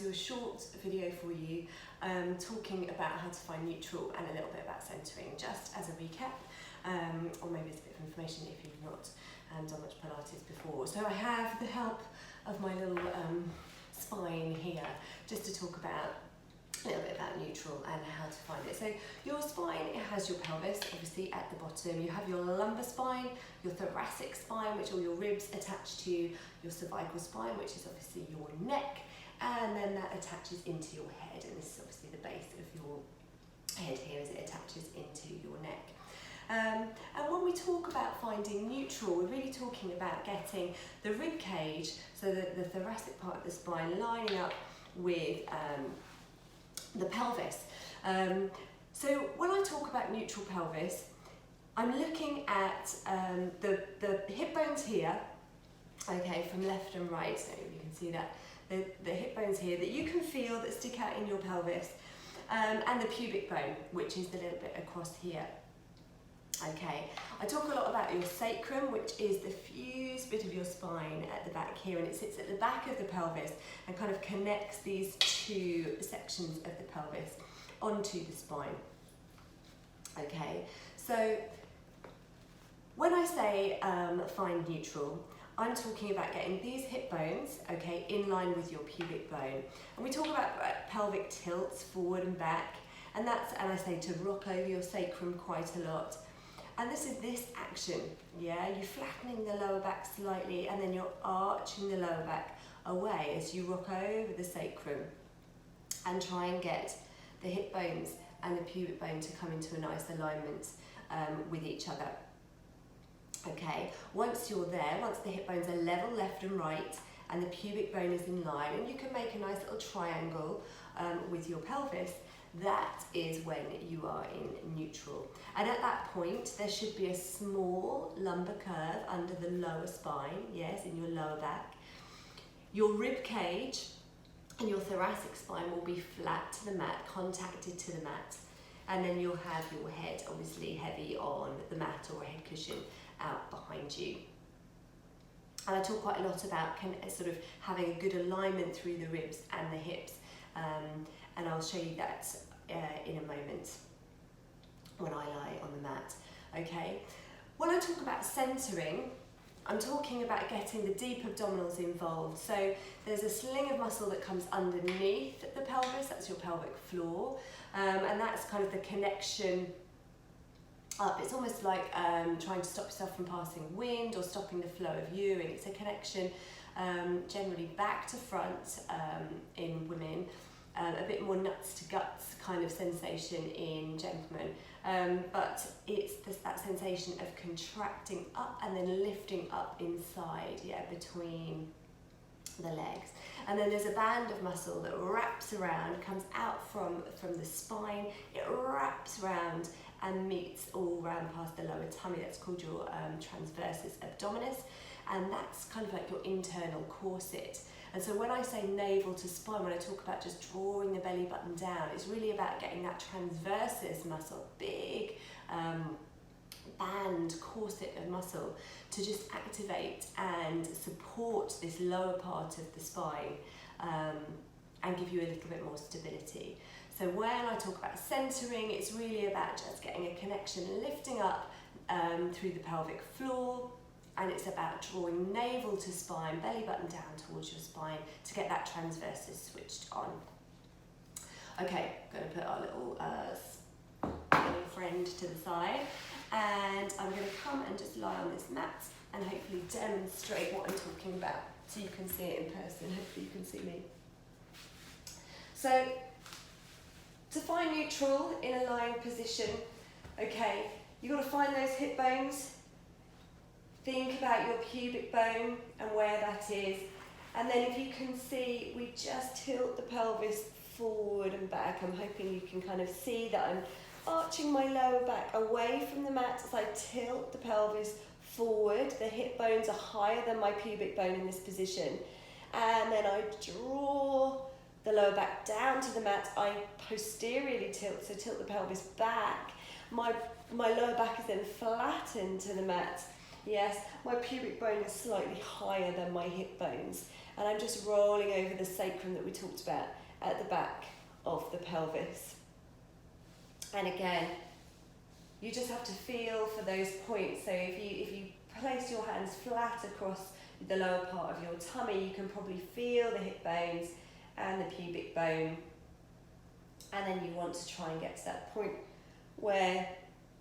do a short video for you talking about how to find neutral and a little bit about centering, just as a recap, or maybe it's a bit of information if you've not done much Pilates before. So I have the help of my little spine here, just to talk about a little bit about neutral and how to find it. So your spine, it has your pelvis obviously at the bottom, you have your lumbar spine, your thoracic spine, which all your ribs attach to, your cervical spine, which is obviously your neck, and then that attaches into your head, and this is obviously the base of your head here as it attaches into your neck. And when we talk about finding neutral, we're really talking about getting the rib cage, so the thoracic part of the spine, lining up with the pelvis. So when I talk about neutral pelvis, I'm looking at the hip bones here, okay, from left and right, so you can see that, the hip bones here that you can feel that stick out in your pelvis, and the pubic bone, which is the little bit across here. Okay, I talk a lot about your sacrum, which is the fused bit of your spine at the back here, and it sits at the back of the pelvis and kind of connects these two sections of the pelvis onto the spine. Okay, so when I say find neutral, I'm talking about getting these hip bones, okay, in line with your pubic bone. And we talk about pelvic tilts forward and back, and I say to rock over your sacrum quite a lot. And this is this action, yeah? You're flattening the lower back slightly, and then you're arching the lower back away as you rock over the sacrum and try and get the hip bones and the pubic bone to come into a nice alignment with each other. Okay, once you're there, once the hip bones are level left and right and the pubic bone is in line, and you can make a nice little triangle with your pelvis, that is when you are in neutral. And at that point, there should be a small lumbar curve under the lower spine, yes, in your lower back. Your rib cage and your thoracic spine will be flat to the mat, contacted to the mat. And then you'll have your head obviously heavy on the mat or a head cushion out behind you. And I talk quite a lot about sort of having a good alignment through the ribs and the hips. And I'll show you that in a moment when I lie on the mat. Okay. When I talk about centering, I'm talking about getting the deep abdominals involved. So there's a sling of muscle that comes underneath the pelvis, that's your pelvic floor, and that's kind of the connection up. It's almost like trying to stop yourself from passing wind or stopping the flow of urine. It's a connection generally back to front in women, a bit more nuts to guts kind of sensation in gentlemen, but it's that sensation of contracting up and then lifting up inside, yeah, between the legs. And then there's a band of muscle that wraps around, comes out from the spine, it wraps around and meets all round past the lower tummy. That's called your transversus abdominis, and that's kind of like your internal corset. And so when I say navel to spine, when I talk about just drawing the belly button down, it's really about getting that transversus muscle, big band corset of muscle, to just activate and support this lower part of the spine and give you a little bit more stability. So when I talk about centering, it's really about just getting a connection, lifting up through the pelvic floor, and it's about drawing navel to spine, belly button down towards your spine to get that transversus switched on. Okay, I'm going to put our little friend to the side, and I'm going to come and just lie on this mat and hopefully demonstrate what I'm talking about so you can see it in person. Hopefully you can see me. So to find neutral in a lying position, okay, you've got to find those hip bones. Think about your pubic bone and where that is. And then if you can see, we just tilt the pelvis forward and back. I'm hoping you can kind of see that I'm arching my lower back away from the mat as I tilt the pelvis forward. The hip bones are higher than my pubic bone in this position. And then I draw the lower back down to the mat. I posteriorly tilt, so tilt the pelvis back. My lower back is then flattened to the mat. Yes, my pubic bone is slightly higher than my hip bones, and I'm just rolling over the sacrum that we talked about at the back of the pelvis. And again, you just have to feel for those points. So if you place your hands flat across the lower part of your tummy, you can probably feel the hip bones and the pubic bone. And then you want to try and get to that point where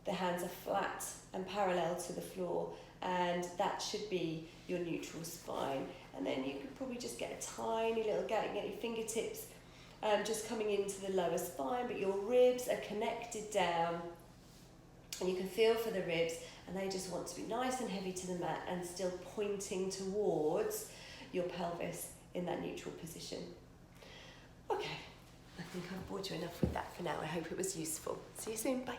the hands are flat and parallel to the floor, and that should be your neutral spine. And then you could probably just get a tiny little gap, get your fingertips just coming into the lower spine, but your ribs are connected down, and you can feel for the ribs, and they just want to be nice and heavy to the mat and still pointing towards your pelvis in that neutral position. Okay, I think I've bored you enough with that for now. I hope it was useful. See you soon, bye.